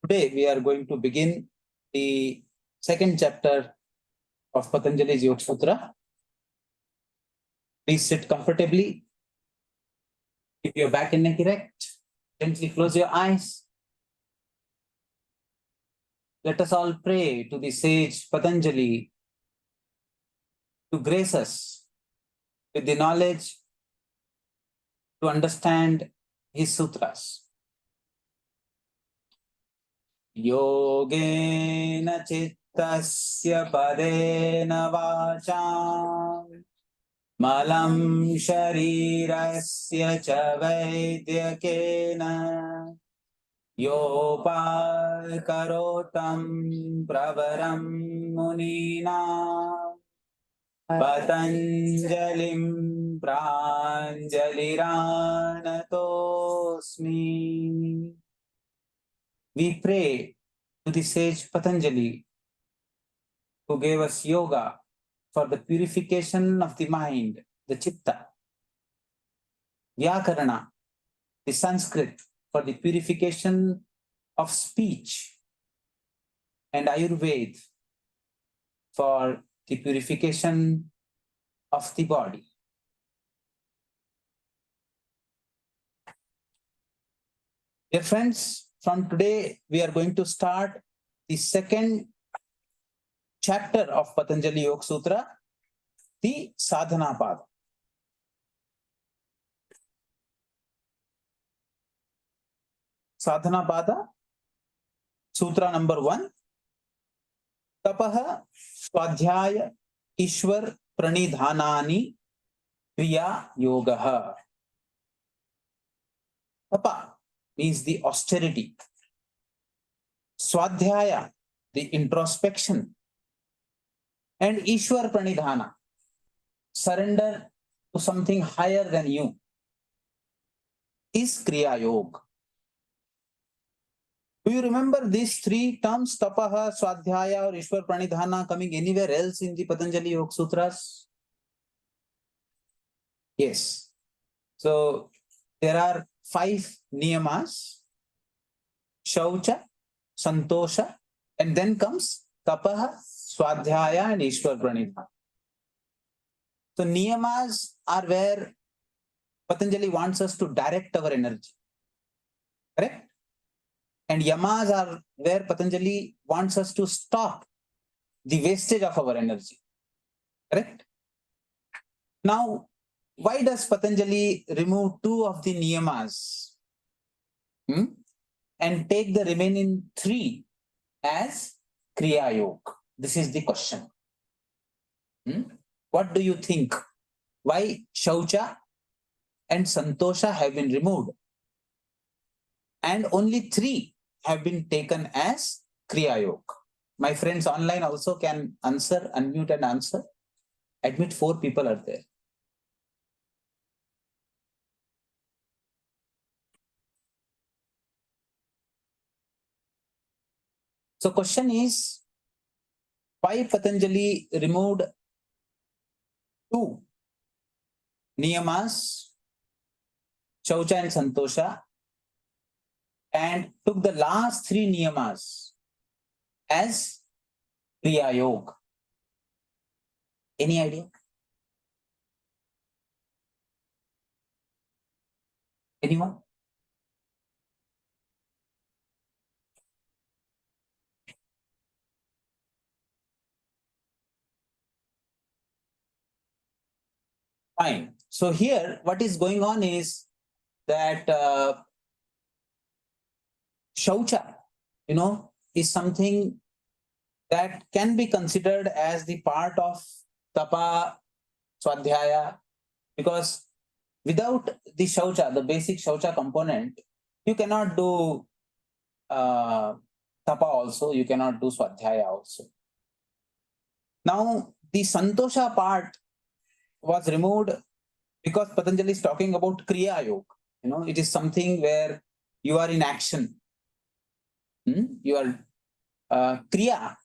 Today we are going to begin the second chapter of Patanjali's Yoga Sutra. Please sit comfortably. Keep your back and neck erect. Gently close your eyes. Let us all pray to the sage Patanjali to grace us with the knowledge to understand his sutras. Yogena chittasya padena vacham malam sharirasya cha vaidyakena yopal karotam pravaram munina Patanjalim pranjaliranatosmi. We pray to the sage Patanjali who gave us yoga for the purification of the mind, the chitta. Vyakarana, the Sanskrit, for the purification of speech. And Ayurveda for the purification of the body. Dear friends, from today we are going to start the second chapter of Patanjali Yoga Sutra, the Sadhana Pada. Sadhana Pada, Sutra number 1. Tapaha Swadhyaya Ishwar Pranidhanani Kriya Yogaha. Tapa means the austerity. Swadhyaya, the introspection. And Ishwar Pranidhana, surrender to something higher than you, is Kriya Yoga. Do you remember these three terms, Tapaha, Swadhyaya or Ishwar Pranidhana, coming anywhere else in the Patanjali Yoga Sutras? Yes. So there are 5 niyamas: Shaucha, Santosha, and then comes Tapaha, Swadhyaya and Ishwar Pranidhana. So niyamas are where Patanjali wants us to direct our energy. Correct? And yamas are where Patanjali wants us to stop the wastage of our energy. Correct? Now, why does Patanjali remove 2 of the niyamas and take the remaining 3 as Kriya Yoga? This is the question. What do you think? Why Shaucha and Santosha have been removed and only 3 have been taken as Kriya Yoga? My friends online also can answer, unmute and answer. Admit 4 people are there. So question is, why Patanjali removed 2 niyamas, Shaucha and Santosha, and took the last 3 niyamas as Kriya Yoga? Any idea? Anyone? Fine. So here what is going on is that Shaucha, is something that can be considered as the part of Tapa, Swadhyaya, because without the Shaucha, the basic Shaucha component, you cannot do Tapa also, you cannot do Swadhyaya also. Now, the Santosha part was removed because Patanjali is talking about Kriya Yoga. It is something where you are in action. You are Kriya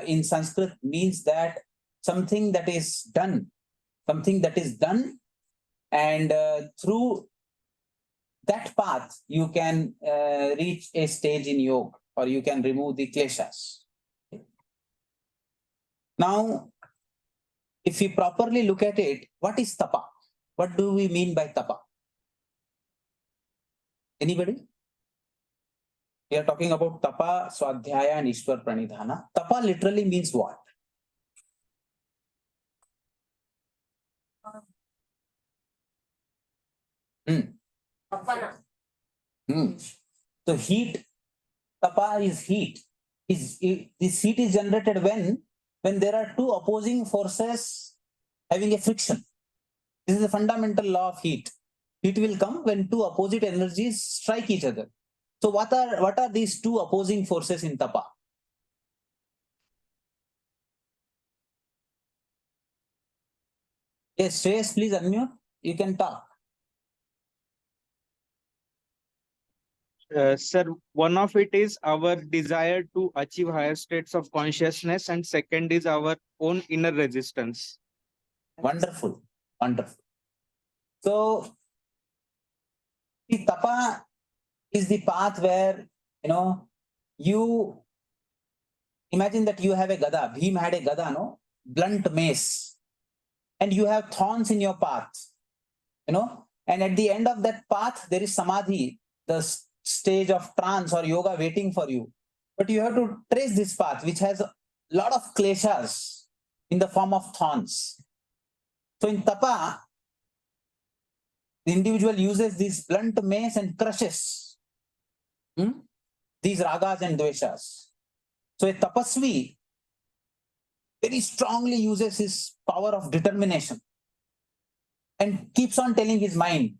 in Sanskrit means that something that is done, and through that path you can reach a stage in yoga. or you can remove the kleshas. Now, if we properly look at it, what is tapa? What do we mean by tapa? Anybody? We are talking about tapa, swadhyaya, and Ishwar pranidhana. Tapa literally means what? So heat, tapa is heat. This heat is generated when there are two opposing forces having a friction. This is the fundamental law of heat. Heat will come when two opposite energies strike each other. So what are these two opposing forces in tapa? Yes, Shreyas, please unmute. You can talk. Sir, one of it is our desire to achieve higher states of consciousness, and second is our own inner resistance. Wonderful, wonderful. So, the tapa is the path where, you imagine that you have a gada. Bhim had a gada, no? Blunt mace. And you have thorns in your path, and at the end of that path, there is samadhi, the stage of trance or yoga waiting for you. But you have to trace this path, which has a lot of kleshas in the form of thorns. So in tapa, the individual uses this blunt mace and crushes these ragas and dveshas. So a tapasvi very strongly uses his power of determination and keeps on telling his mind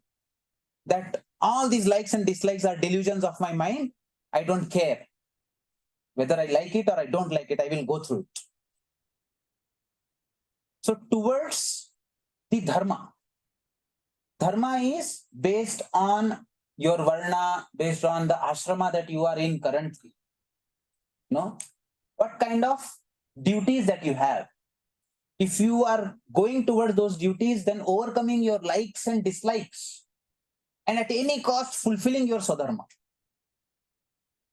that all these likes and dislikes are delusions of my mind. I don't care. Whether I like it or I don't like it, I will go through it. So towards the dharma, dharma is based on your varna, based on the ashrama that you are in currently. What kind of duties that you have. If you are going towards those duties, then overcoming your likes and dislikes, and at any cost fulfilling your swadharma.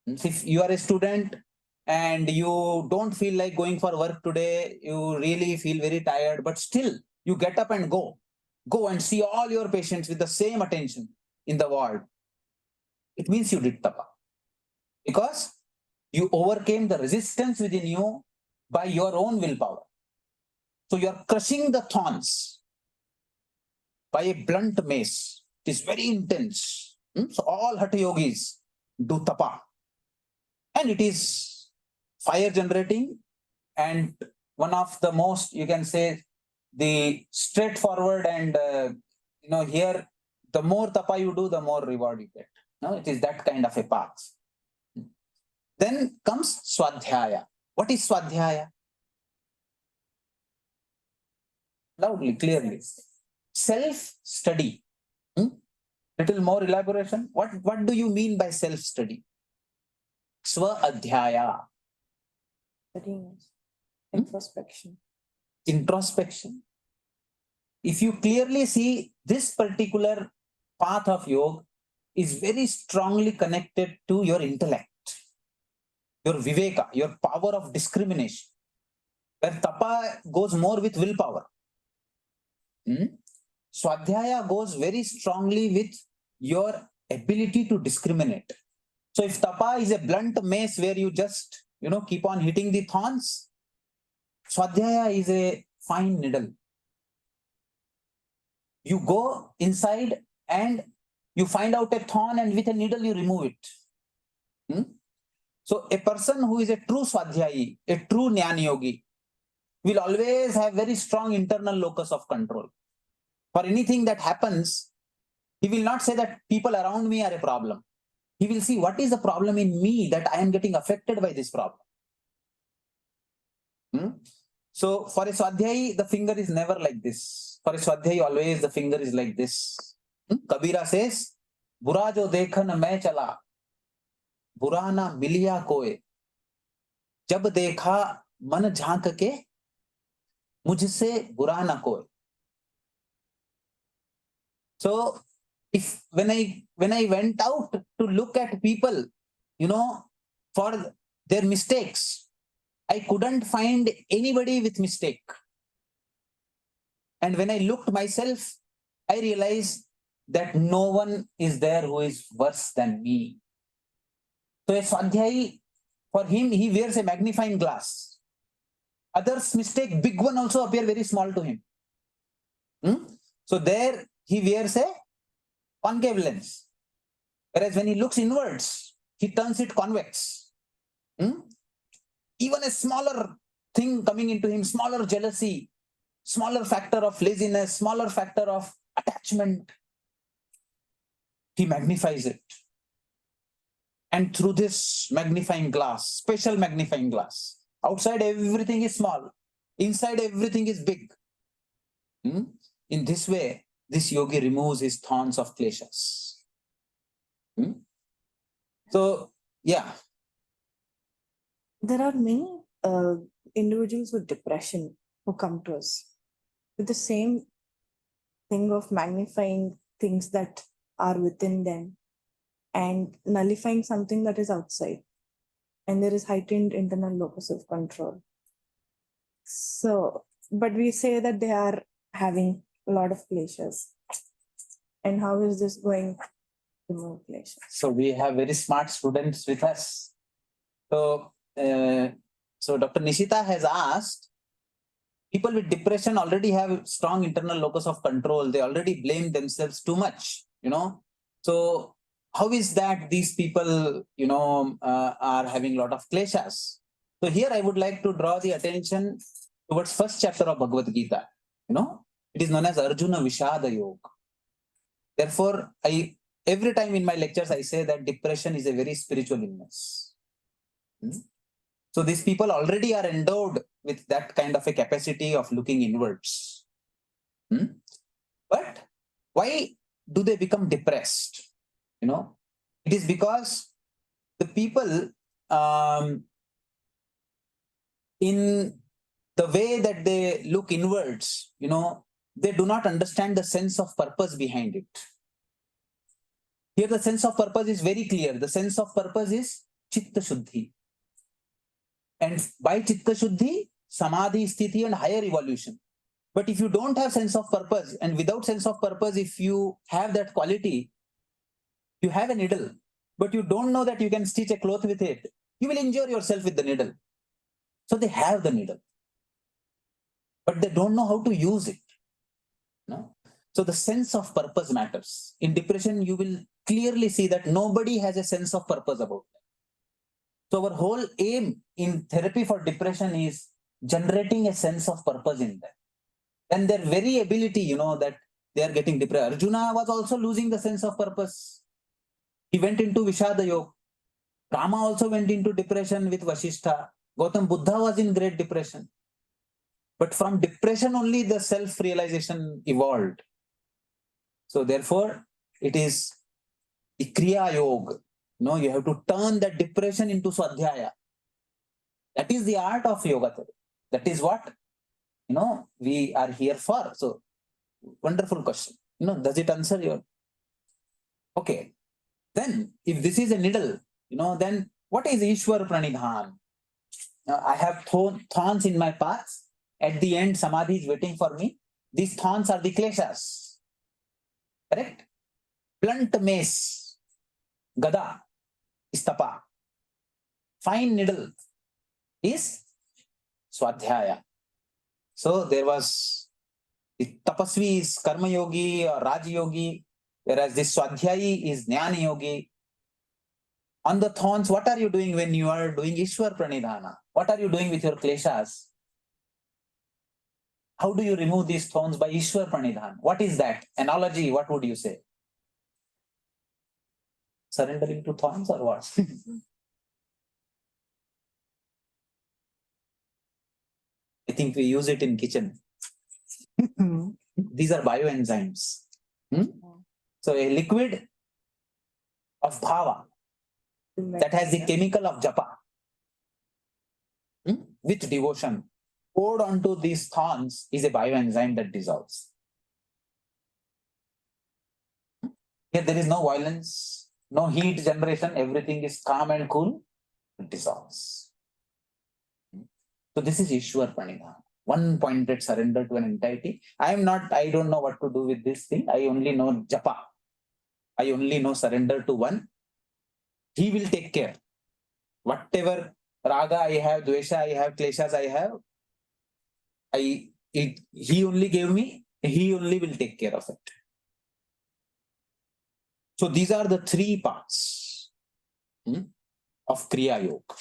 If you are a student and you don't feel like going for work today, you really feel very tired, but still you get up and go and see all your patients with the same attention in the ward. It means you did tapa, because you overcame the resistance within you by your own willpower. So you are crushing the thorns by a blunt mace. It is very intense. So all hatha yogis do tapa. And it is fire generating, and one of the most, you can say, the straightforward, and here the more tapa you do, the more reward you get. It is that kind of a path. Then comes swadhyaya. What is swadhyaya? Loudly, clearly. Self-study. Little more elaboration. What do you mean by self-study? Swa-adhyaya. Introspection. Introspection. If you clearly see, this particular path of yoga is very strongly connected to your intellect, your viveka, your power of discrimination, where tapa goes more with willpower. Swadhyaya goes very strongly with your ability to discriminate. So if tapa is a blunt mace where you just, keep on hitting the thorns, swadhyaya is a fine needle. You go inside and you find out a thorn, and with a needle you remove it. So a person who is a true swadhyayi, a true jnana yogi, will always have very strong internal locus of control. For anything that happens, he will not say that people around me are a problem. He will see what is the problem in me that I am getting affected by this problem. So for a swadhyayi, the finger is never like this. For a swadhyayi, always the finger is like this. Kabira says, "Bura jo dekhan main chala, बुरा ना मिलिया कोई, जब देखा मन झांक के, मुझसे बुरा ना कोई." So if when I went out to look at people, for their mistakes. I couldn't find anybody with mistake. And when I looked myself, I realized that no one is there who is worse than me. So a Swadhyay, for him, he wears a magnifying glass. Others' mistake, big one also appear very small to him. So there he wears a concave lens. Whereas when he looks inwards, he turns it convex. Even a smaller thing coming into him, smaller jealousy, smaller factor of laziness, smaller factor of attachment, he magnifies it. And through this magnifying glass, special magnifying glass, outside everything is small, inside everything is big. In this way, this yogi removes his thorns of kleshas. So, yeah. There are many individuals with depression who come to us with the same thing of magnifying things that are within them and nullifying something that is outside. And there is heightened internal locus of control. So, but we say that they are having a lot of kleshas. And how is this going to remove kleshas? So we have very smart students with us. So Dr. Nishita has asked, people with depression already have strong internal locus of control. They already blame themselves too much, So how is that these people, are having a lot of kleshas? So here I would like to draw the attention towards first chapter of Bhagavad Gita. It is known as Arjuna Vishada Yoga. Therefore, every time in my lectures, I say that depression is a very spiritual illness. So these people already are endowed with that kind of a capacity of looking inwards. But why do they become depressed? It is because the people, in the way that they look inwards, they do not understand the sense of purpose behind it. Here the sense of purpose is very clear. The sense of purpose is Chitta Shuddhi. And by Chitta Shuddhi, Samadhi, Sthiti and higher evolution. But if you don't have sense of purpose, and without sense of purpose, if you have that quality, you have a needle, but you don't know that you can stitch a cloth with it, you will injure yourself with the needle. So they have the needle, but they don't know how to use it. So the sense of purpose matters. In depression, you will clearly see that nobody has a sense of purpose about it. So our whole aim in therapy for depression is generating a sense of purpose in them. And their very ability, that they are getting depressed. Arjuna was also losing the sense of purpose. He went into Vishada Yoga. Rama also went into depression with Vasishtha. Gautam Buddha was in great depression. But from depression only the self-realization evolved. So therefore, it is the Kriya Yoga. You have to turn that depression into Swadhyaya. That is the art of yoga therapy. That is what, we are here for. So, wonderful question. Does it answer your? Okay. Then, if this is a needle, then what is Ishwar Pranidhan? I have thorns in my path. At the end, Samadhi is waiting for me. These thorns are the kleshas. Correct? Blunt mace, gada, is tapa. Fine needle is Swadhyaya. So there was the tapasvi is karma yogi or raj yogi, whereas this Swadhyayi is jnana yogi. On the thorns, what are you doing when you are doing Ishwar Pranidhana? What are you doing with your kleshas? How do you remove these thorns by Ishwar Pranidhan? What is that? Analogy, what would you say? Surrendering to thorns or what? I think we use it in kitchen. These are bioenzymes. So a liquid of bhava that has the chemical of japa with devotion poured onto these thorns is a bioenzyme that dissolves. Here there is no violence, no heat generation, everything is calm and cool. it dissolves. So this is Ishwar Pranidhana. One pointed surrender to an entirety. I don't know what to do with this thing. I only know japa. I only know surrender to one. He will take care. Whatever raga I have, dvesha I have, kleshas I have, he only gave me, he only will take care of it. So these are the three parts of Kriya Yoga.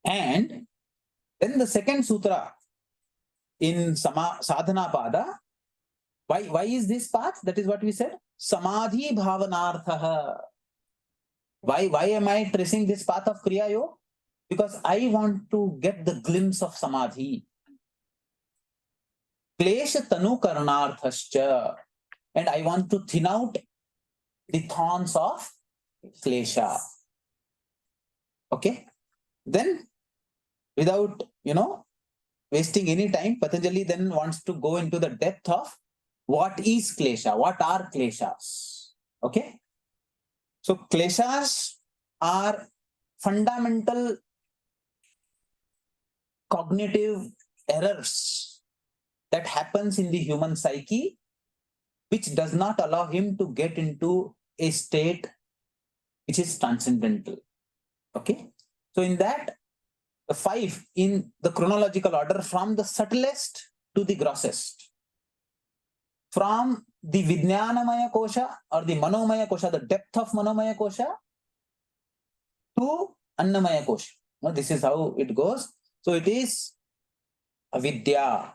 And then the second sutra in Sadhana Pada, why is this path? That is what we said. Samadhi Bhavanarthaha. Why am I tracing this path of Kriya Yoga? Because I want to get the glimpse of Samadhi. Klesha Tanu Karnarthascha. And I want to thin out the thorns of Klesha. Okay? Then, without, wasting any time, Patanjali then wants to go into the depth of what is Klesha, what are Kleshas. Okay? So, Kleshas are fundamental cognitive errors that happens in the human psyche, which does not allow him to get into a state which is transcendental. Okay? So in that, the 5 in the chronological order from the subtlest to the grossest. From the Vijnanamaya Kosha or the Manomaya Kosha, the depth of Manomaya Kosha, to Annamaya Kosha. Now, this is how it goes. So it is Avidya,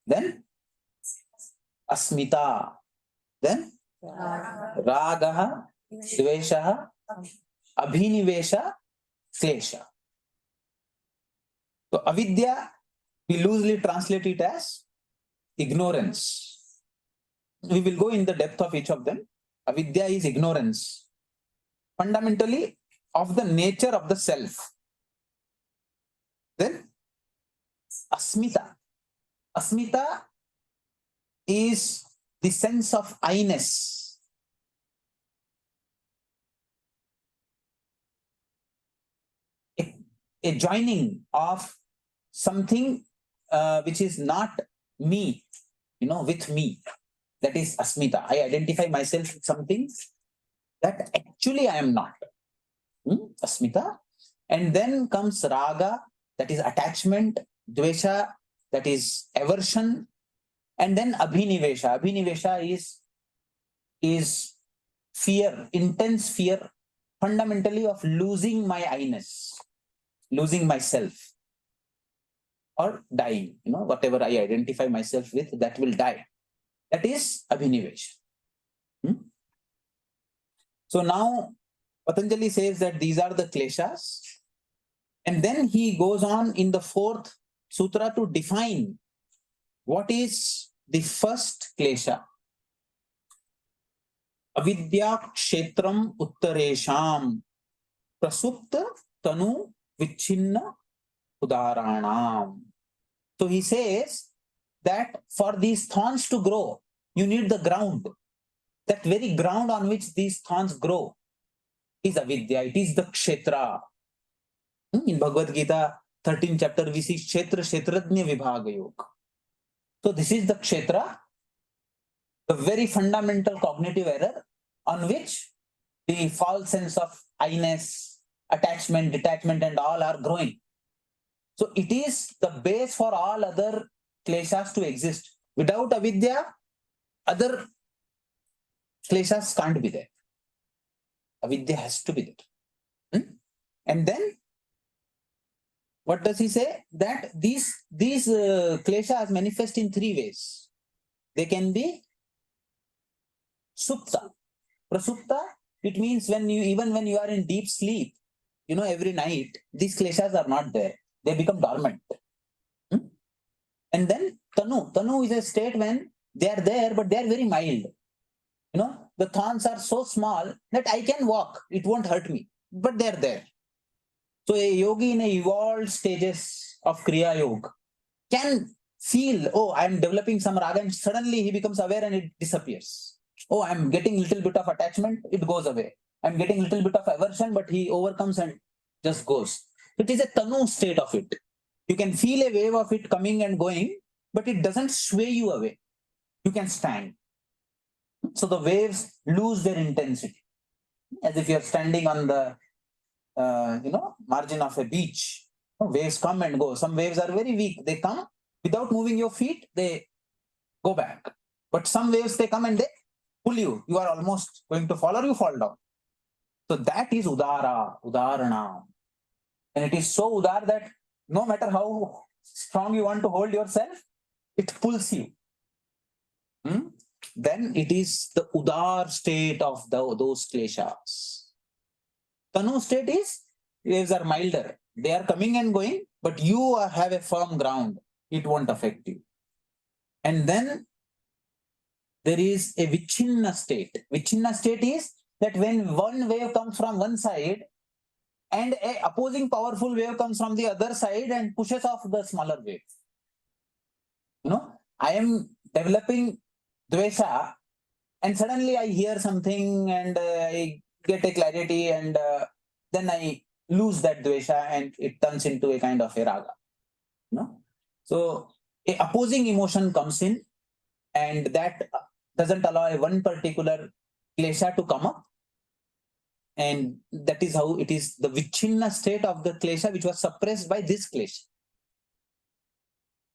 then Asmita, then Ragaha, Dveshaha, Abhinivesha, Klesha. So Avidya, we loosely translate it as ignorance. We will go in the depth of each of them. Avidya is ignorance, fundamentally of the nature of the self. Then Asmita. Asmita is the sense of I-ness. A joining of something which is not me, with me. That is Asmita. I identify myself with something that actually I am not. Asmita. And then comes Raga, that is attachment, Dvesha, that is aversion, and then Abhinivesha. Abhinivesha is fear, intense fear, fundamentally of losing my I-ness, losing myself, or dying. Whatever I identify myself with, that will die. That is Abhinivesha. So now Patanjali says that these are the kleshas. And then he goes on in the 4th sutra to define what is the first klesha. Avidya kshetram uttaresham prasupta tanu vichinna udaranam. So he says that for these thorns to grow, you need the ground. That very ground on which these thorns grow is avidya. It is the kshetra. In Bhagavad Gita, 13th chapter, we see kshetra, kshetrajna vibhaga yoga. So this is the kshetra, the very fundamental cognitive error on which the false sense of I-ness, attachment, detachment, and all are growing. So it is the base for all other kleshas to exist. Without avidya, other kleshas can't be there. Avidya has to be there. And then, what does he say? That these kleshas manifest in 3 ways. They can be supta. Prasupta, it means even when you are in deep sleep, every night, these kleshas are not there. They become dormant. And then Tanu. Tanu is a state when they are there, but they are very mild. The thorns are so small that I can walk. It won't hurt me, but they are there. So a yogi in a evolved stages of Kriya Yoga can feel, oh, I am developing some raga, and suddenly he becomes aware and it disappears. Oh, I'm getting a little bit of attachment, it goes away. I'm getting a little bit of aversion, but he overcomes and just goes. It is a tanu state of it. You can feel a wave of it coming and going, but it doesn't sway you away. You can stand. So the waves lose their intensity, as if you're standing on the margin of a beach. Waves come and go. Some waves are very weak. They come without moving your feet, they go back. But some waves, they come and they pull you. You are almost going to fall or you fall down. So that is udarana. And it is so udar that no matter how strong you want to hold yourself, it pulls you. Then it is the udar state of those kleshas. Tanu state is, waves are milder. They are coming and going, but you have a firm ground. It won't affect you. And then there is a vichinna state. Vichinna state is that when one wave comes from one side and a opposing powerful wave comes from the other side and pushes off the smaller wave. I am developing dvesha and suddenly I hear something and I get a clarity and then I lose that dvesha and it turns into a kind of a raga. So a opposing emotion comes in and that doesn't allow a one particular klesha to come up. And that is how it is the vichinna state of the klesha which was suppressed by this klesha.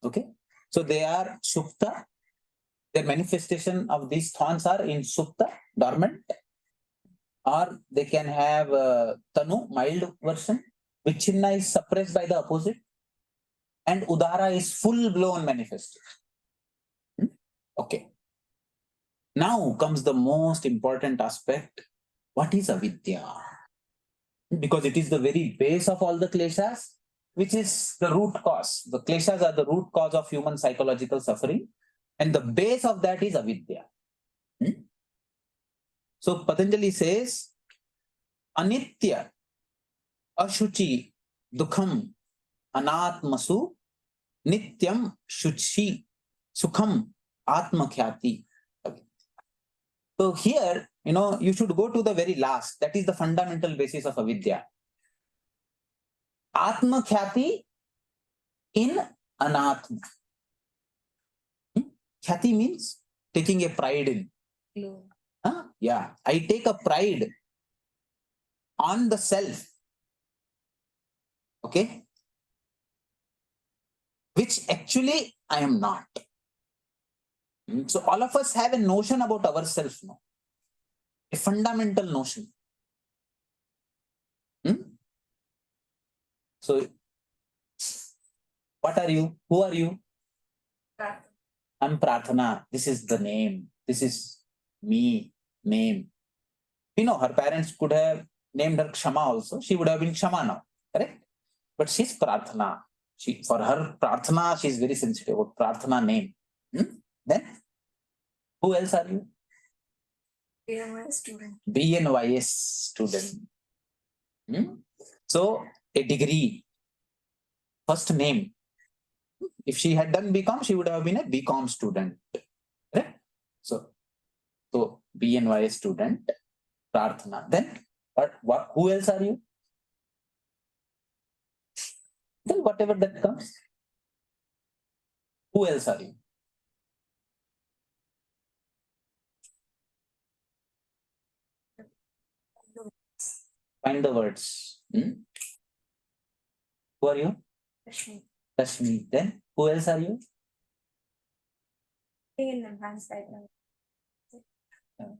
Okay. So they are supta. Their manifestation of these thorns are in supta, dormant, or they can have tanu, mild version. Vichinna is suppressed by the opposite, and udara is full-blown manifestation. Okay. Now comes the most important aspect. What is avidya? Because it is the very base of all the kleshas, which is the root cause. The kleshas are the root cause of human psychological suffering. And the base of that is avidya. So Patanjali says, anitya, ashuchi, dukham, anatmasu, nityam, shuchi, sukham, atmakhyati. So here, you should go to the very last. That is the fundamental basis of avidya. Atmakhyati in anatma. Khyati means taking a pride in. Yeah, I take a pride on the self. Okay. Which actually I am not. So all of us have a notion about ourselves now. A fundamental notion. So what are you? Who are you? I'm Prarthana. This is the name. This is me, name. Her parents could have named her Kshama also. She would have been Kshama now, correct? But she's Prarthana. For her Prarthana, she's very sensitive about Prarthana name. Then, who else are you? BNYS student. BNYS student. So, a degree. First name. If she had done BCom, she would have been a BCom student. Right? So BNYS student, Prarthana. Then, who else are you? Then whatever that comes. Who else are you? Find the words. Who are you? Rashmi. Then, who else are you? In advanced diagram.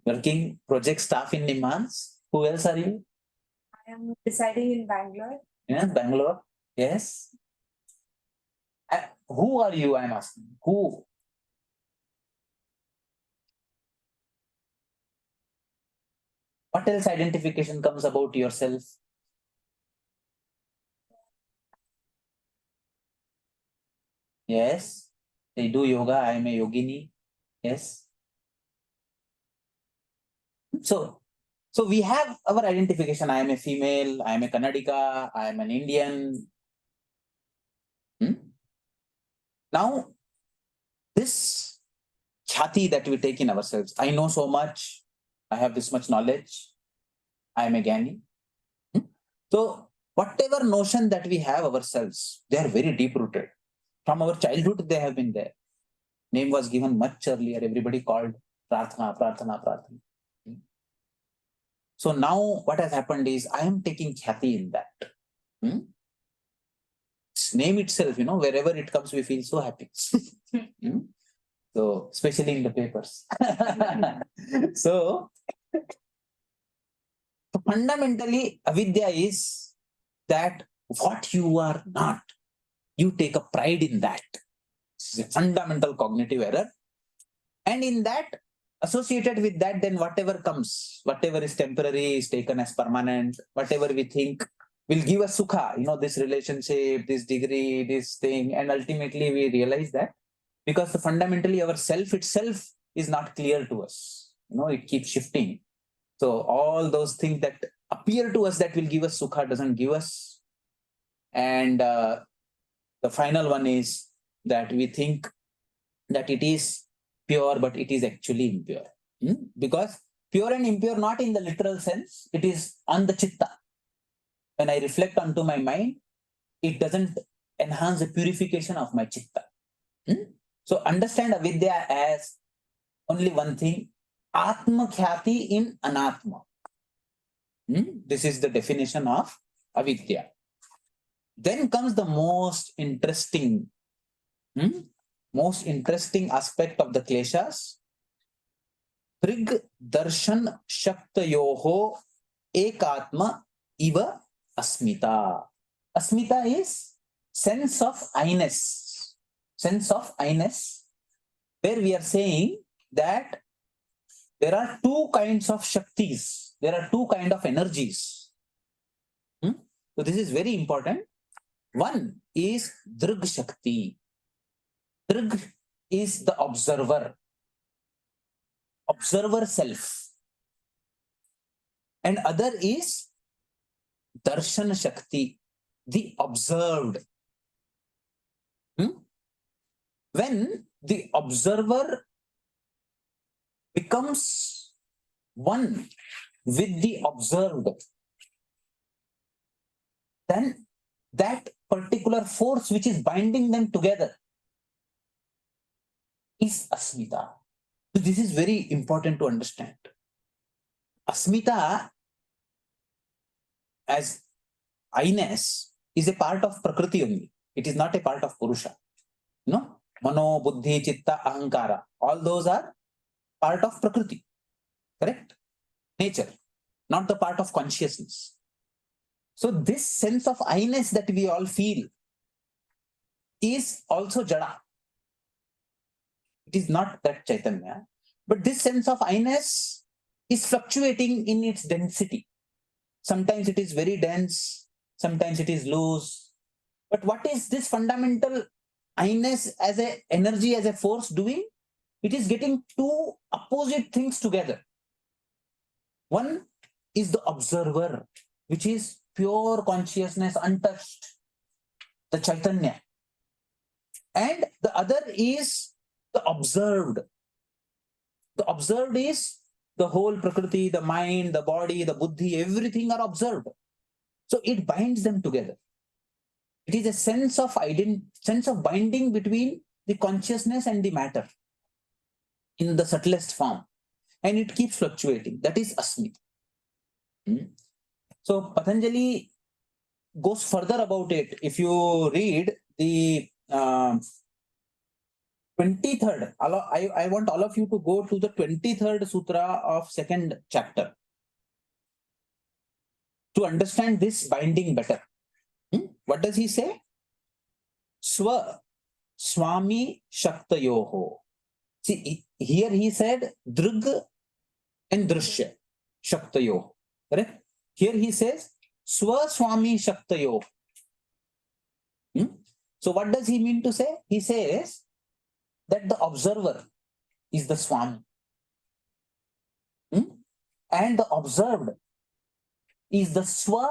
Working project staff in Nimans. Who else are you? I am residing in Bangalore. Yeah, Bangalore. Yes. Who are you? I'm asking. Who? What else identification comes about yourself? Yes. They do yoga. I am a yogini. Yes. So we have our identification. I am a female. I am a Kannadika. I am an Indian. Now, this khyati that we take in ourselves. I know so much. I have this much knowledge. I am a Gyani. So whatever notion that we have ourselves, they are very deep rooted. From our childhood, they have been there. Name was given much earlier. Everybody called Prarthana, Prarthana, Prarthana. So now what has happened is I am taking Khyati in that. Name itself, wherever it comes, we feel so happy. So, especially in the papers. So, fundamentally, avidya is that what you are not, you take a pride in that. This is a fundamental cognitive error. And in that, associated with that, then whatever comes, whatever is temporary is taken as permanent, whatever we think will give us sukha, this relationship, this degree, this thing, and ultimately we realize that because fundamentally our self itself is not clear to us. It keeps shifting. So all those things that appear to us that will give us sukha doesn't give us. And the final one is that we think that it is pure, but it is actually impure. Because pure and impure, not in the literal sense, it is on the chitta. When I reflect onto my mind, it doesn't enhance the purification of my chitta. So understand avidya as only one thing, Atma Khyati in Anatma. This is the definition of avidya. Then comes the most interesting aspect of the kleshas. Prig darshan shaktayoho ekatma iva asmita. Asmita is sense of I-ness. Sense of I-ness, where we are saying that there are two kinds of shaktis. There are two kinds of energies. So this is very important. One is Drug Shakti. Drug is the observer self. And other is Darshan Shakti, the observed. When the observer becomes one with the observed, then that particular force which is binding them together is Asmita. So this is very important to understand. Asmita as I-ness is a part of Prakriti only. It is not a part of Purusha. Mano, Buddhi, Chitta, Ahankara. All those are part of Prakriti. Correct? Nature. Not the part of consciousness. So this sense of I-ness that we all feel is also Jada. It is not that Chaitanya. But this sense of I-ness is fluctuating in its density. Sometimes it is very dense, sometimes it is loose. But what is this fundamental I-ness as an energy, as a force doing? It is getting two opposite things together. One is the observer, which is pure consciousness, untouched, the Chaitanya. And the other is the observed. The observed is the whole Prakriti, the mind, the body, the Buddhi, everything are observed. So it binds them together. It is a sense of binding between the consciousness and the matter in the subtlest form. And it keeps fluctuating. That is Asmita. So Patanjali goes further about it. If you read the 23rd, I want all of you to go to the 23rd Sutra of second chapter to understand this binding better. What does he say? Swa Swami Shaktayoho. See, here he said Drug and Drishya Shaktayoho. Correct? Here he says Swa Swami Shaktayoho. So what does he mean to say? He says that the observer is the Swami. And the observed is the Swa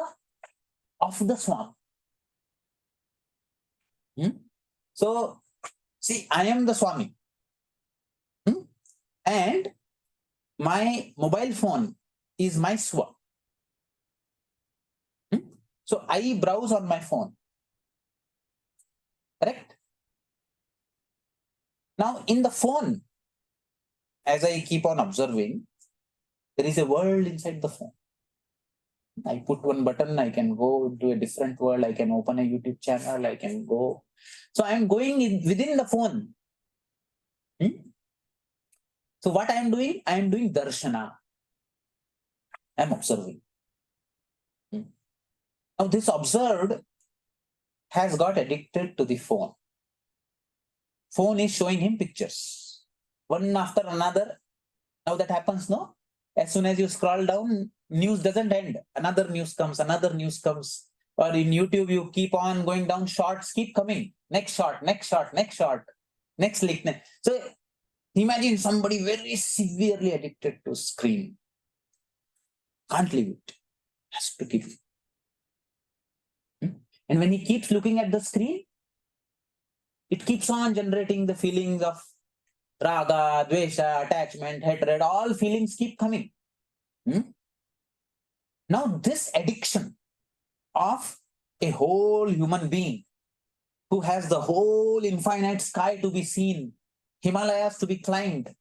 of the Swami. So, see, I am the Swami. And my mobile phone is my Swa. So I browse on my phone. Correct? Now in the phone, as I keep on observing, there is a world inside the phone. I put one button, I can go to a different world, I can open a YouTube channel, I can go. So I am going within the phone. So what I am doing? I am doing darshana. I am observing. Now this observed has got addicted to the phone. Phone is showing him pictures, one after another. Now that happens, no? As soon as you scroll down, news doesn't end. Another news comes, another news comes. Or in YouTube, you keep on going down, shorts keep coming. Next short, next short, next short, next link. So imagine somebody very severely addicted to screen. Can't leave it. Has to keep. And when he keeps looking at the screen, it keeps on generating the feelings of raga, dvesha, attachment, hatred, all feelings keep coming. Now, this addiction of a whole human being who has the whole infinite sky to be seen, Himalayas to be climbed,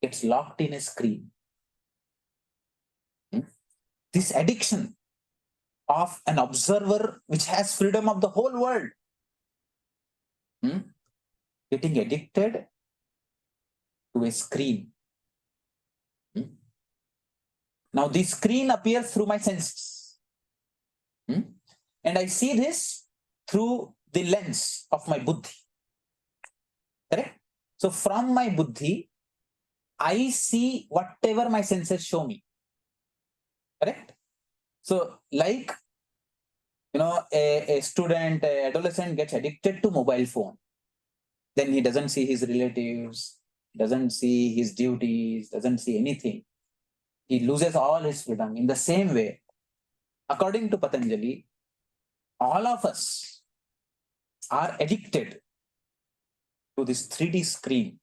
gets locked in a screen. This addiction of an observer which has freedom of the whole world, getting addicted to a screen. Now the screen appears through my senses. And I see this through the lens of my buddhi. Correct? So from my buddhi, I see whatever my senses show me. Correct? So like, a student, a adolescent gets addicted to mobile phone. Then he doesn't see his relatives, doesn't see his duties, doesn't see anything. He loses all his freedom. In the same way, according to Patanjali, all of us are addicted to this 3D screen,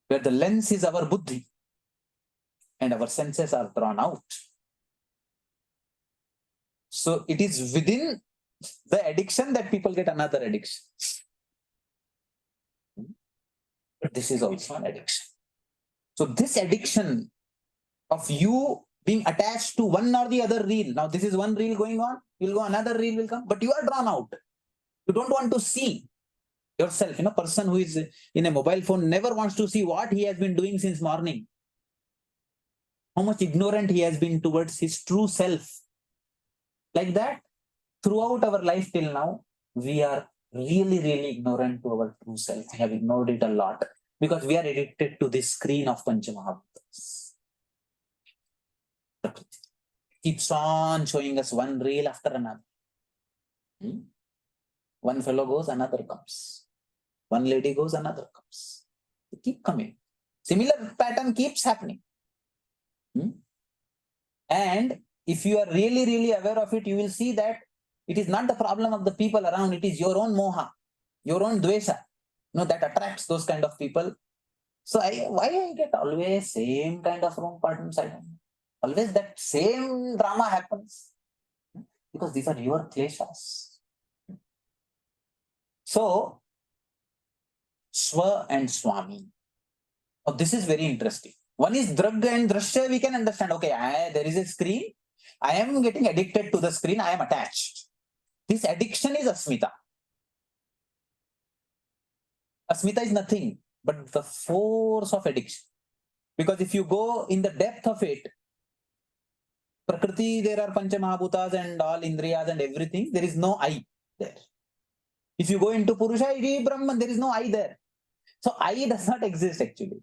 where the lens is our buddhi and our senses are drawn out. So it is within the addiction that people get another addiction. But this is also an addiction. So this addiction of you being attached to one or the other reel. Now this is one reel going on, you'll go, another reel will come, but you are drawn out. You don't want to see yourself. Person who is in a mobile phone never wants to see what he has been doing since morning. How much ignorant he has been towards his true self. Like that, throughout our life till now, we are really, really ignorant to our true self. We have ignored it a lot because we are addicted to this screen of Panchamahabhutas. Keeps on showing us one reel after another. One fellow goes, another comes. One lady goes, another comes. They keep coming. Similar pattern keeps happening. And if you are really, really aware of it, you will see that it is not the problem of the people around. It is your own moha, your own dvesha, that attracts those kind of people. So why I get always same kind of wrong patterns? I don't know. Always that same drama happens. Because these are your kleshas. So, Swa and Swami. Now, this is very interesting. One is Drag and Drashya, we can understand. Okay, there is a screen. I am getting addicted to the screen. I am attached. This addiction is Asmita. Asmita is nothing but the force of addiction. Because if you go in the depth of it, Prakriti, there are Panchamahabhutas and all Indriyas and everything. There is no I there. If you go into Purusha, it is Brahman. There is no I there. So I does not exist actually.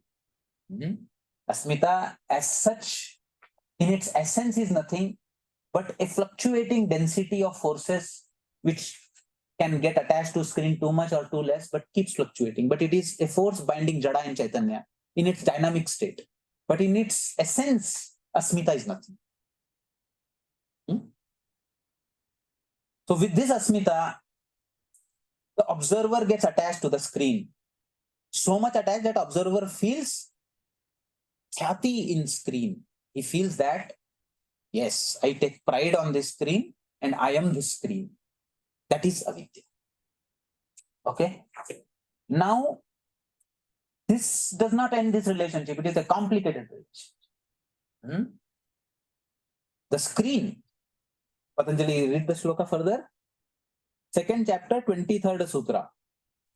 Asmita as such, in its essence, is nothing but a fluctuating density of forces which can get attached to screen too much or too less, but keeps fluctuating. But it is a force binding Jada and Chaitanya in its dynamic state. But in its essence, Asmita is nothing. So with this Asmita, the observer gets attached to the screen. So much attached that observer feels khyati in screen. He feels that Yes, I take pride on this screen and I am this screen. That is avidya. Okay. Now, this does not end this relationship. It is a complicated relationship. The screen. Patanjali, read the shloka further. Second chapter, 23rd Sutra.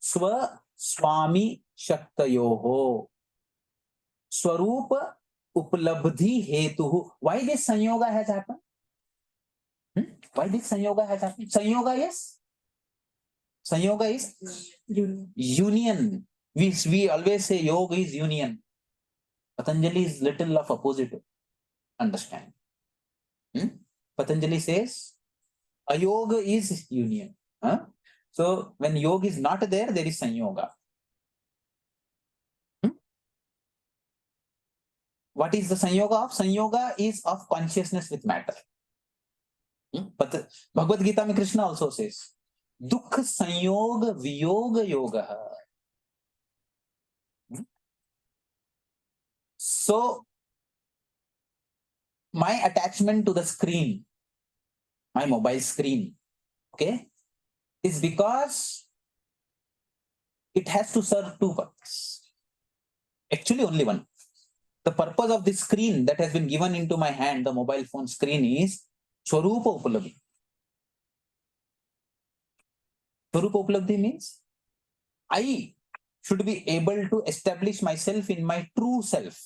Swa Swami Shaktayoho. Swarupa Uplabdhi Hetu. Why this Sanyoga has happened? Why this Sanyoga has happened? Sanyoga is? Sanyoga is union. We always say yoga is union. Patanjali is little of opposite understand. Patanjali says ayoga is union. So when yoga is not there, there is sanyoga. What is the sanyoga of? Sanyoga is of consciousness with matter. But Bhagavad Gita mein Krishna also says dukha sanyoga viyoga yoga. So my attachment to the screen, my mobile screen, okay, is because it has to serve two purposes. Actually, only one. The purpose of this screen that has been given into my hand, the mobile phone screen, is Swarupa Upalabdhi. Swarupa Upalabdhi means I should be able to establish myself in my true self.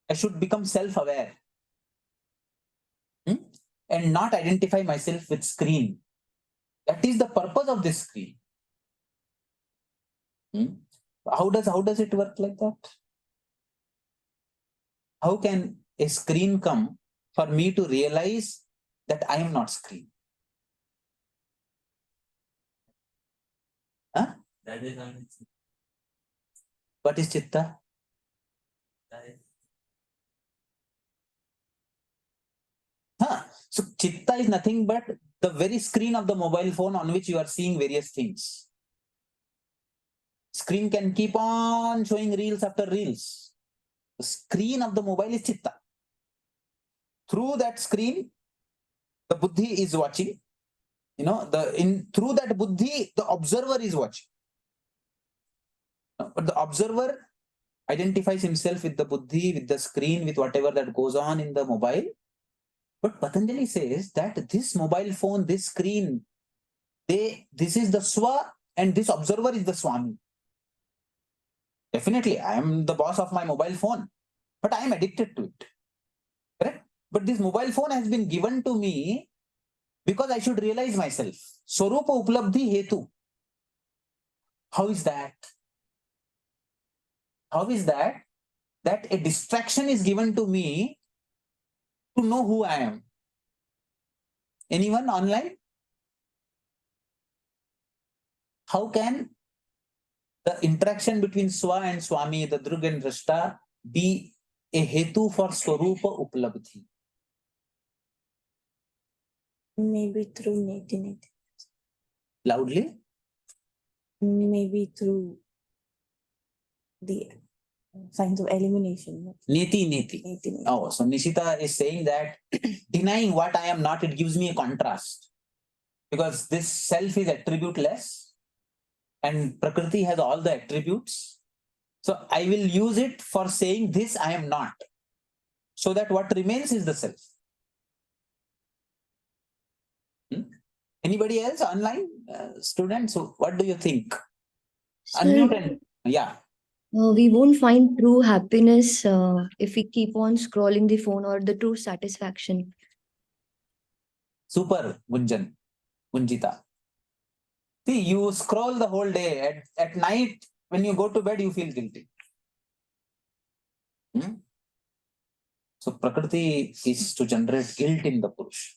I should become self-aware and not identify myself with screen. That is the purpose of this screen. How does it work like that? How can a screen come for me to realize that I am not screen? Huh? What is chitta? So chitta is nothing but the very screen of the mobile phone on which you are seeing various things. Screen can keep on showing reels after reels. The screen of the mobile is chitta. Through that screen, the buddhi is watching. Through that buddhi, the observer is watching. But the observer identifies himself with the buddhi, with the screen, with whatever that goes on in the mobile. But Patanjali says that this mobile phone, this screen, this is the swa and this observer is the swami. Definitely, I am the boss of my mobile phone, but I am addicted to it. Correct? But this mobile phone has been given to me because I should realize myself. Swarupa Uplabdhi Hetu. How is that? How is that? That a distraction is given to me to know who I am. Anyone online? How can the interaction between Swa and Swami, the Drug and Drashta, be a hetu for Swarupa Uplabdhi? Maybe through neti. Loudly? Maybe through the signs of elimination. Neti. Oh, so Nishita is saying that denying what I am not, it gives me a contrast. Because this self is attributeless and Prakriti has all the attributes. So I will use it for saying this I am not. So that what remains is the self. Anybody else online? Students, so what do you think? Sir, Unmute and yeah. We won't find true happiness if we keep on scrolling the phone, or the true satisfaction. Super, Gunjita. See, you scroll the whole day. At night, when you go to bed, you feel guilty. So Prakriti is to generate guilt in the Purush.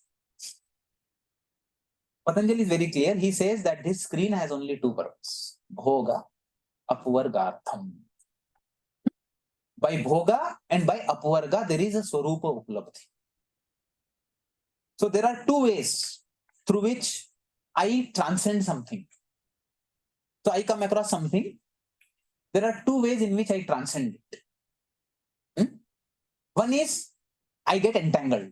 Patanjali is very clear. He says that this screen has only two purposes. Bhoga, Apvargartham. By Bhoga and by Apvarga, there is a Swarupa Uplabdhi. So there are two ways through which I transcend something. So I come across something. There are two ways in which I transcend it. One is I get entangled.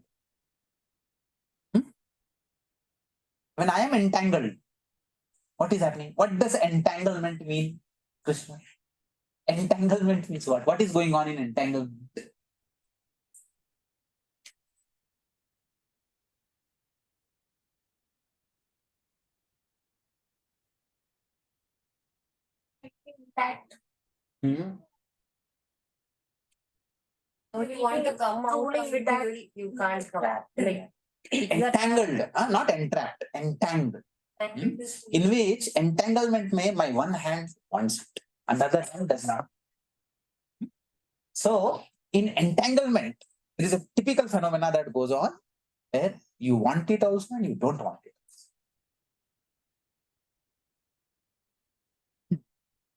When I am entangled, what is happening? What does entanglement mean, Krishna? Entanglement means what? What is going on in entanglement? Hmm? If you want to come out of it, you can't come. Like Entangled, not entrapped, entangled. In which entanglement may my one hand wants it, another hand does not. So in entanglement, there is a typical phenomena that goes on where you want it also and you don't want it.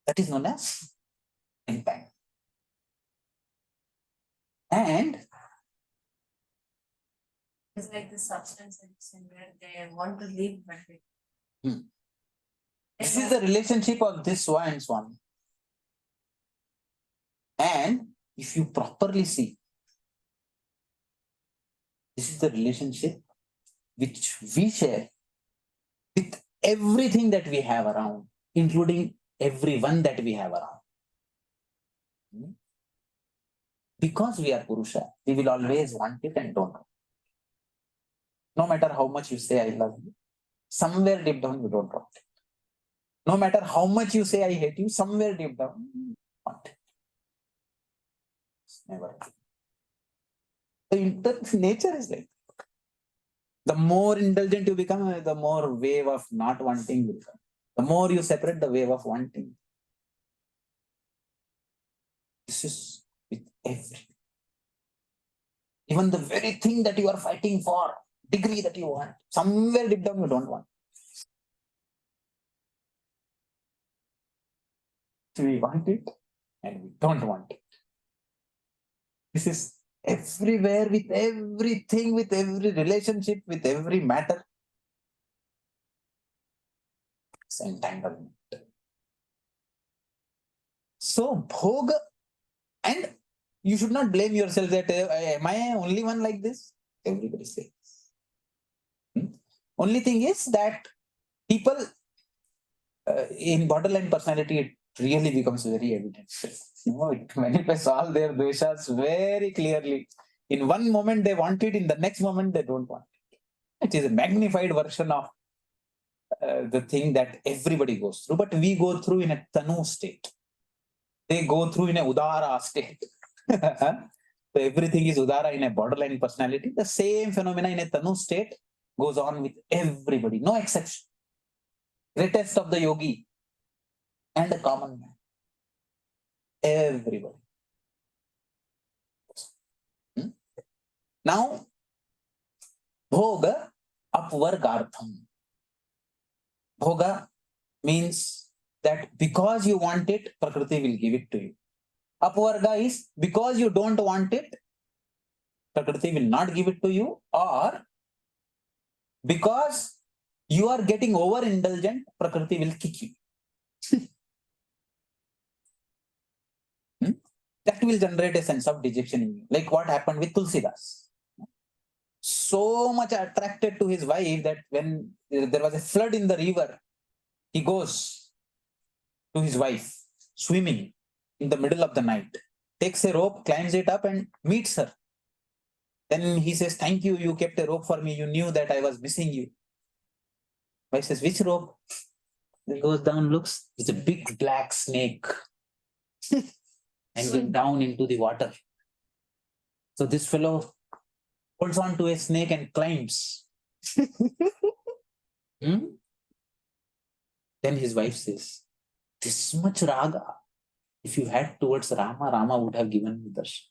That is known as entanglement. And it's like the substance addiction where they want to live, but they this is the relationship of this Swa and Swami. And if you properly see, this is the relationship which we share with everything that we have around, including everyone that we have around. Because we are Purusha, we will always want it and don't. No matter how much you say I love you, somewhere deep down you don't want it. No matter how much you say I hate you, somewhere deep down you want it. It's never. The nature is like that. The more indulgent you become, the more wave of not wanting will come. The more you separate, the wave of wanting. This is with everything. Even the very thing that you are fighting for, degree that you want, somewhere deep down you don't want. We want it and we don't want it. This is everywhere with everything, with every relationship, with every matter. It's entanglement. So, bhoga, and you should not blame yourself that am I only one like this? Everybody says. Only thing is that people in borderline personality, it really becomes very evident. It manifests all their dveshas very clearly. In one moment they want it, in the next moment they don't want it. It is a magnified version of the thing that everybody goes through, but we go through in a tanu state. They go through in a udara state. So everything is udara in a borderline personality. The same phenomena in a tanu state goes on with everybody, no exception. Greatest of the yogi and a common man. Everybody. Now, bhoga apvargartham. Bhoga means that because you want it, Prakriti will give it to you. Apvarga is because you don't want it, Prakriti will not give it to you, or because you are getting overindulgent, Prakriti will kick you. That will generate a sense of dejection in you, like what happened with Tulsidas. So much attracted to his wife that when there was a flood in the river, he goes to his wife swimming in the middle of the night, takes a rope, climbs it up, and meets her. Then he says, "Thank you, you kept a rope for me. You knew that I was missing you." Wife says, "Which rope?" He goes down, looks, it's a big black snake hanging down into the water. So this fellow holds on to a snake and climbs. Then his wife says, "This much raga, if you had towards Rama, Rama would have given me darshan."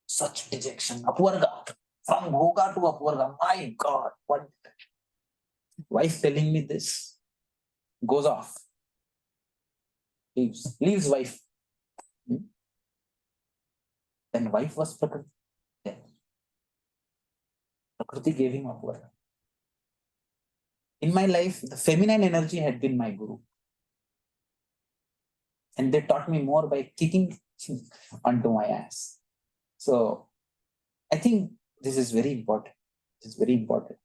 Such dejection, apvarga, from bhoga to apvarga. My God, what? Wife telling me this, goes off, leaves wife. Then wife was Prakriti. Prakriti gave him apvarga. In my life, the feminine energy had been my guru. And they taught me more by kicking onto my ass. So I think this is very important. It's very important.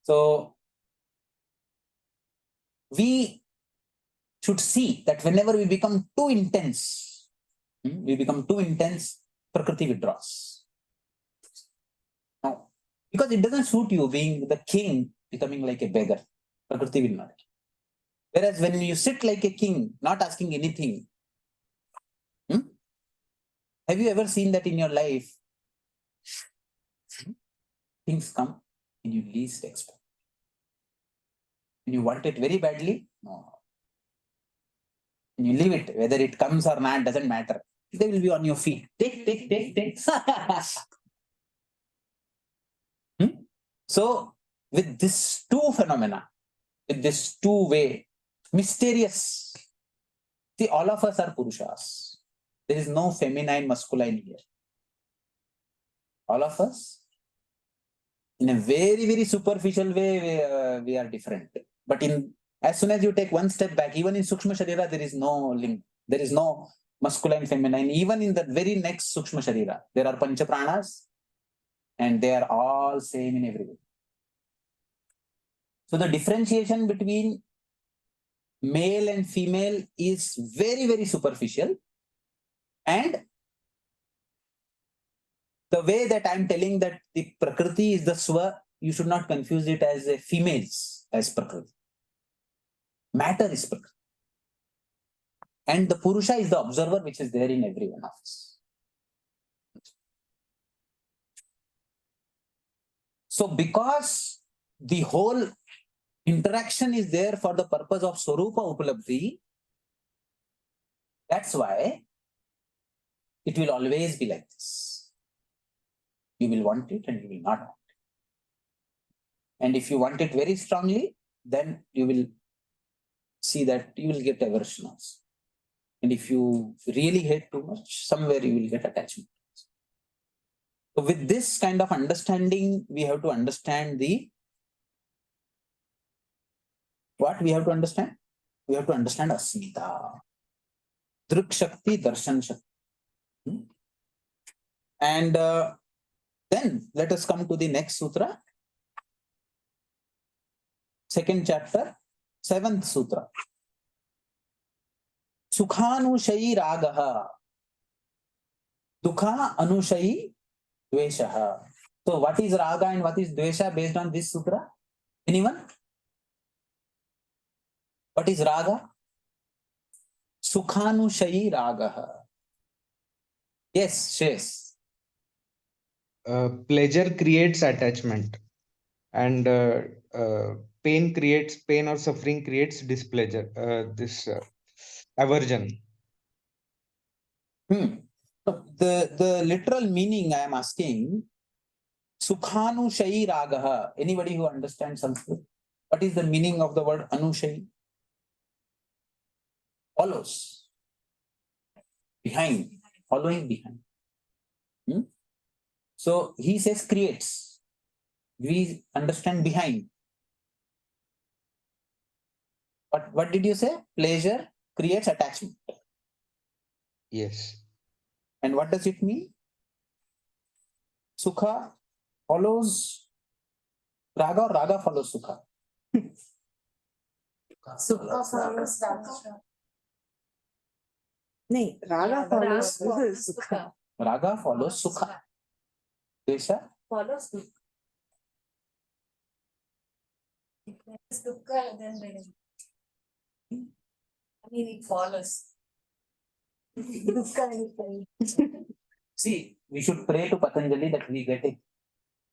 So we should see that whenever we become too intense, Prakriti withdraws. Now, because it doesn't suit you being the king, becoming like a beggar. Prakriti will not. Whereas when you sit like a king, not asking anything, have you ever seen that in your life? Things come and you least expect. When you want it very badly, no. And you leave it, whether it comes or not, doesn't matter. They will be on your feet. Take. So, with this two phenomena, with this two way, mysterious, see, all of us are Purushas. There is no feminine, masculine here. All of us, in a very, very superficial way, we are different. But as soon as you take one step back, even in Sukshma Sharira, there is no link. There is no masculine, feminine. Even in the very next Sukshma Sharira, there are Pancha Pranas, and they are all same in every way. So the differentiation between male and female is very, very superficial. And the way that I'm telling that the Prakriti is the Swa, you should not confuse it as a females as Prakriti. Matter is Prakriti. And the Purusha is the observer which is there in every one of us. So because the whole interaction is there for the purpose of Swarupa Upalabdhi, that's why it will always be like this. You will want it and you will not want it. And if you want it very strongly, then you will see that you will get aversion also. And if you really hate too much, somewhere you will get attachment. So with this kind of understanding, we have to understand what we have to understand? We have to understand Asmita. Drik Shakti, Darshan Shakti. And then let us come to the next sutra. Second chapter, 7th sutra. Sukhanushayi ragaha. Dukha anushayi dveshaha. So what is raga and what is dvesha based on this sutra? Anyone? What is raga? Sukhanushayi ragaha. Yes, Shes. Pleasure creates attachment, and pain or suffering creates displeasure. This aversion. So the literal meaning I am asking, Sukhanushayi ragaha. Anybody who understands Sanskrit? What is the meaning of the word anushayi? Follows. Behind. Following behind. So he says creates. We understand behind. But what did you say? Pleasure creates attachment. Yes. And what does it mean? Sukha follows raga or raga follows sukha? Sukha follows raga. No, raga follows sukha. Raga follows sukha. Desha? Follows Dukha. If there is Dukha, then there is. I mean, it follows. Dukha is See, we should pray to Patanjali that we get a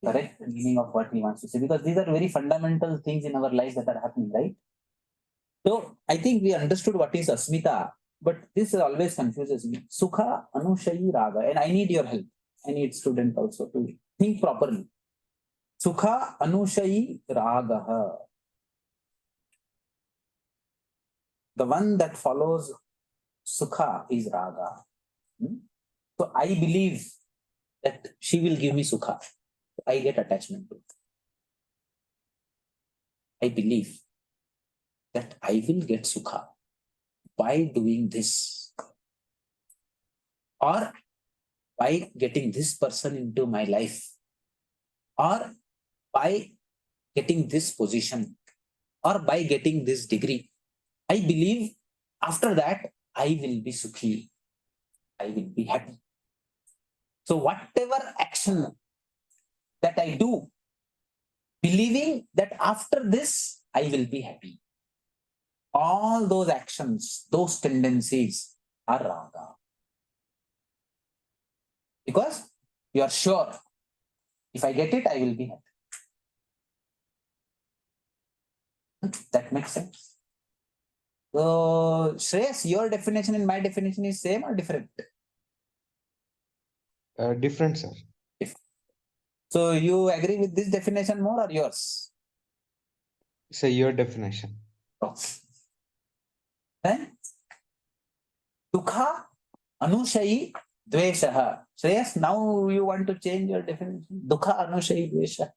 correct meaning of what he wants to say, because these are very fundamental things in our life that are happening, right? So I think we understood what is Asmita, but this always confuses me. Sukha anushayi raga, and I need your help. I need student also to think properly. Sukha anushayi raga. The one that follows sukha is raga. So I believe that she will give me sukha. I get attachment to it. I believe that I will get sukha by doing this, or by getting this person into my life, or by getting this position, or by getting this degree. I believe after that, I will be sukhi. I will be happy. So whatever action that I do, believing that after this, I will be happy. All those actions, those tendencies are raga. Because you are sure, if I get it, I will be happy. That makes sense. So, Shreyas, your definition and my definition is same or different? Different, sir. So, you agree with this definition more or yours? Say your definition. Okay. Then, Dukha Anushayi Dveshaha. Shreyas, now you want to change your definition. Dukha Anushayi Dvesha.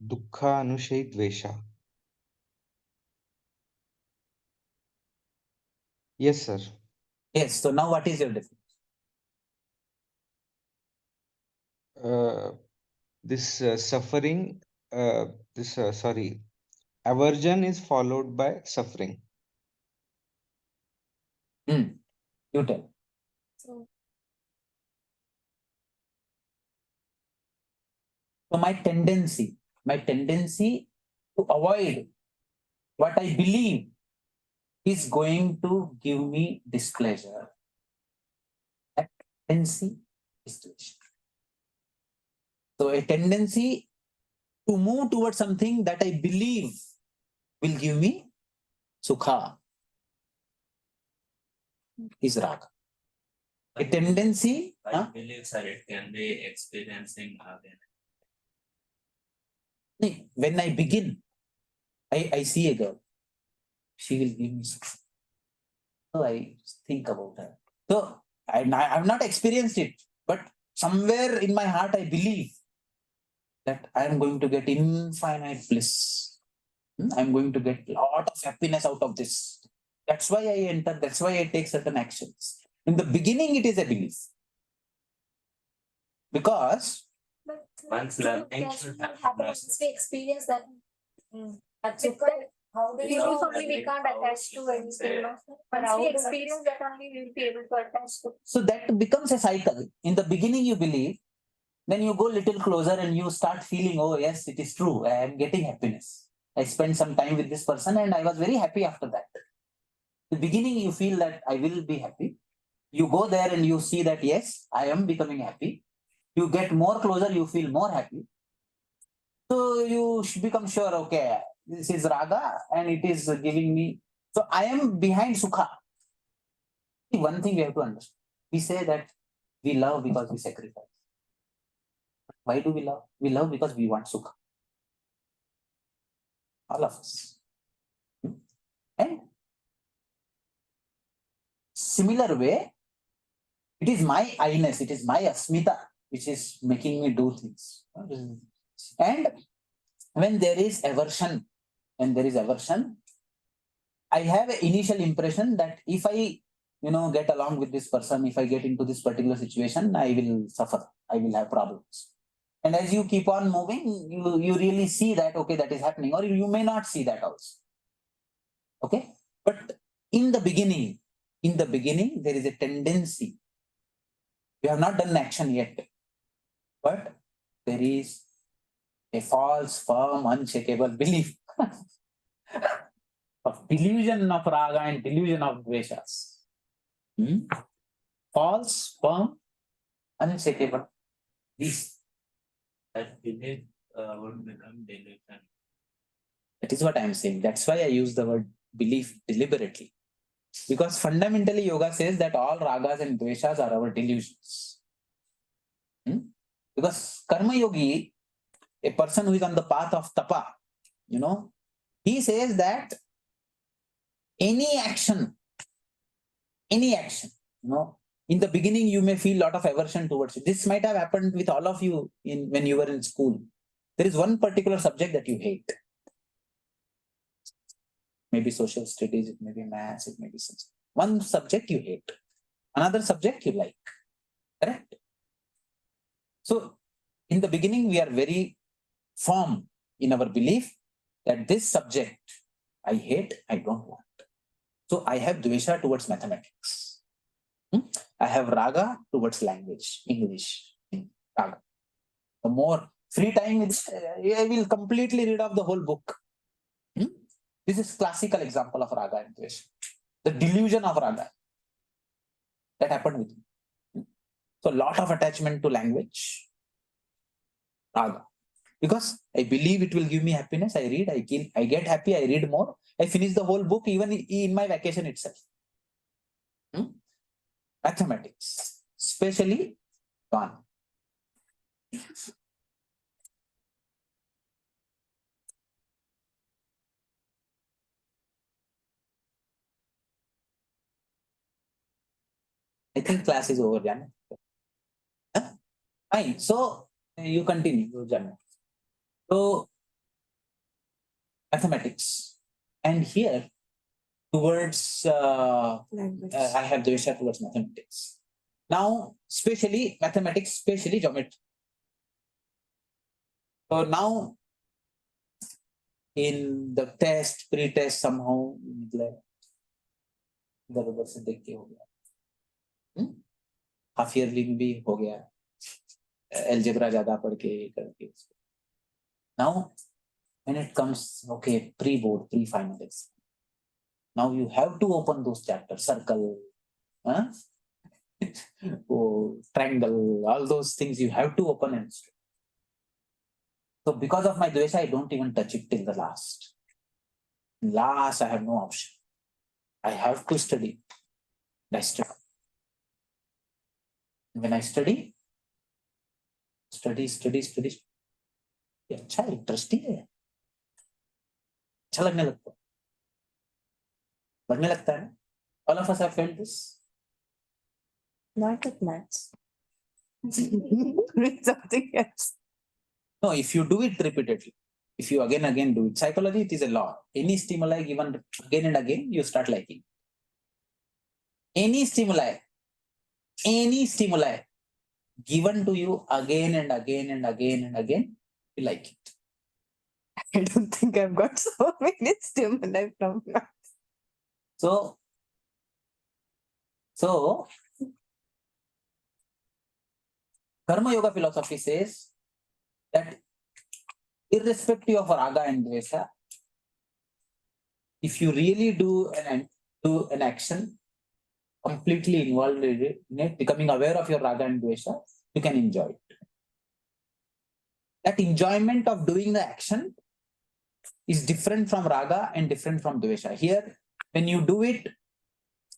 Dukkha Anushay Dvesha. Yes, sir. Yes, so now what is your definition? This suffering, sorry, aversion is followed by suffering. You tell. So my tendency to avoid what I believe is going to give me displeasure. That tendency is dvesha. So a tendency to move towards something that I believe will give me sukha is raga. A tendency, I believe, sir, it can be experiencing again. when I begin, I see a girl, she will give me sukha. So I think about her. So I've not experienced it, but somewhere in my heart, I believe that I am going to get infinite bliss. I'm going to get a lot of happiness out of this. That's why I enter, that's why I take certain actions. In the beginning, it is a belief. Because Once learning should happen. Once we experience that. That's it. How do you know only we can't attach to anything? Once we experience that only we will be able to attach to. so that becomes a cycle. In the beginning, you believe, then you go little closer and you start feeling, oh yes, it is true. I am getting happiness. I spent some time with this person and I was very happy after that. The beginning, you feel that I will be happy. You go there and you see that yes, I am becoming happy. You get more closer, you feel more happy. So you become sure, okay, this is raga and it is giving me. So I am behind sukha. One thing we have to understand. We say that we love because we sacrifice. Why do we love? We love because we want sukha. All of us. And similar way, it is my I-ness, it is my asmita which is making me do things. And when there is aversion, I have an initial impression that if I, get along with this person, if I get into this particular situation, I will suffer. I will have problems. And as you keep on moving, you really see that, okay, that is happening, or you may not see that also. Okay. But in the beginning, there is a tendency. We have not done action yet, but there is a false, firm, unshakable belief of delusion of raga and delusion of dveshas. False, firm, unshakable. These. That belief would become delusion. That is what I am saying. That's why I use the word belief deliberately. Because fundamentally, yoga says that all ragas and dveshas are our delusions. Because karma yogi, a person who is on the path of tapa, he says that any action, in the beginning, you may feel a lot of aversion towards it. This might have happened with all of you when you were in school. There is one particular subject that you hate. Maybe social studies, it may be maths, it may be such. One subject you hate, another subject you like. Correct? So in the beginning, we are very firm in our belief that this subject I hate, I don't want. So I have dvesha towards mathematics. I have raga towards language, English. Raga. The more free time, I will completely read off the whole book. This is classical example of raga and dvesha. The delusion of raga that happened with me. So lot of attachment to language, raga. Because I believe it will give me happiness. I read, I get happy, I read more. I finish the whole book even in my vacation itself. Mathematics, especially gone. I think class is over, Jan. Huh? Fine. So you continue, Jan. So mathematics, and here towards Language. I have dvesha towards mathematics. Now, especially mathematics, especially geometry. So now, in the test, pre-test somehow, इधर उधर से देख के हो गया, half yearly में भी हो गया, एल्जेब्रा ज्यादा पढ़ के करके. Now, when it comes, okay, pre-board, pre-final exam, now you have to open those chapters, circle, oh, triangle, all those things you have to open and study. So because of my dvesha, I don't even touch it till the last. Last, I have no option. I have to study. I study. When I study, ये अच्छा interesting है, अच्छा लगने लगता है, बढ़ने लगता है. All of us have felt this. Not with maths. With something else. No, if you do it repeatedly, if you again do it, psychology, it is a law. Any stimuli given again and again, you start liking. Any stimuli given to you again and again, you like it. I don't think I've got so many stimuli from maths. So Karma Yoga philosophy says that irrespective of raga and dvesha, if you really do an action, completely involved in it, becoming aware of your raga and dvesha, you can enjoy it. That enjoyment of doing the action is different from raga and different from dvesha. Here, when you do it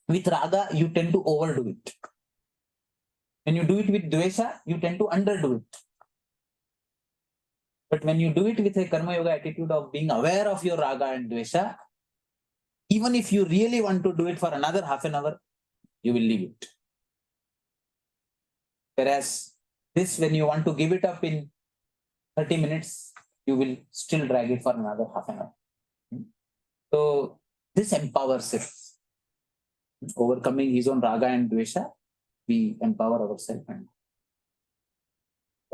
with raga, you tend to overdo it. When you do it with dvesha, you tend to underdo it. But when you do it with a karma yoga attitude of being aware of your raga and dvesha, even if you really want to do it for another half an hour, you will leave it. Whereas this, when you want to give it up in 30 minutes, you will still drag it for another half an hour. So this empowers it. Overcoming his own raga and dvesha, we empower ourselves.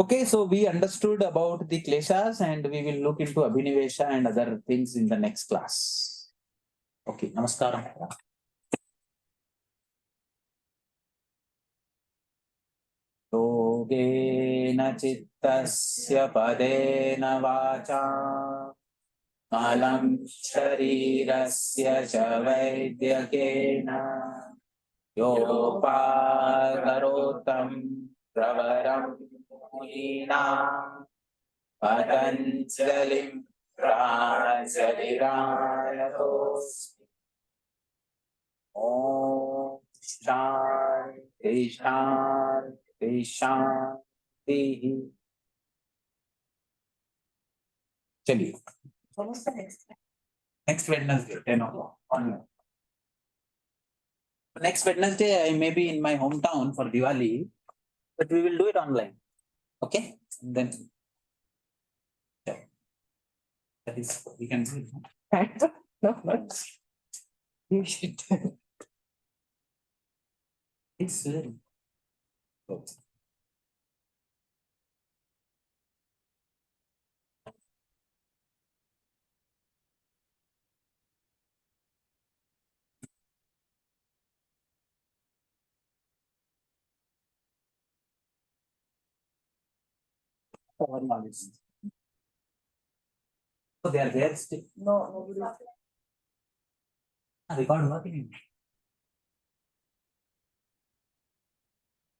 Okay, so we understood about the kleshas and we will look into abhinivesha and other things in the next class. Okay, namaskaram. योगेन चित्तस्य पदेन वाचा मलं शरीरस्य च वैद्यकेन योपाकरोतं प्रवरं मुनीनां पतञ्जलिं प्राञ्जलिरानतोऽस्मि. ॐ शान्ति शान्ति शान्तिः. चलिए next Wednesday 10 o'clock online. Next Wednesday I may be in my hometown for Diwali, but we will do it online. Okay, and then yeah. That is, we can do it. I don't know what you should do. It's good. Our knowledge. So they are there still. No, nobody. Record working.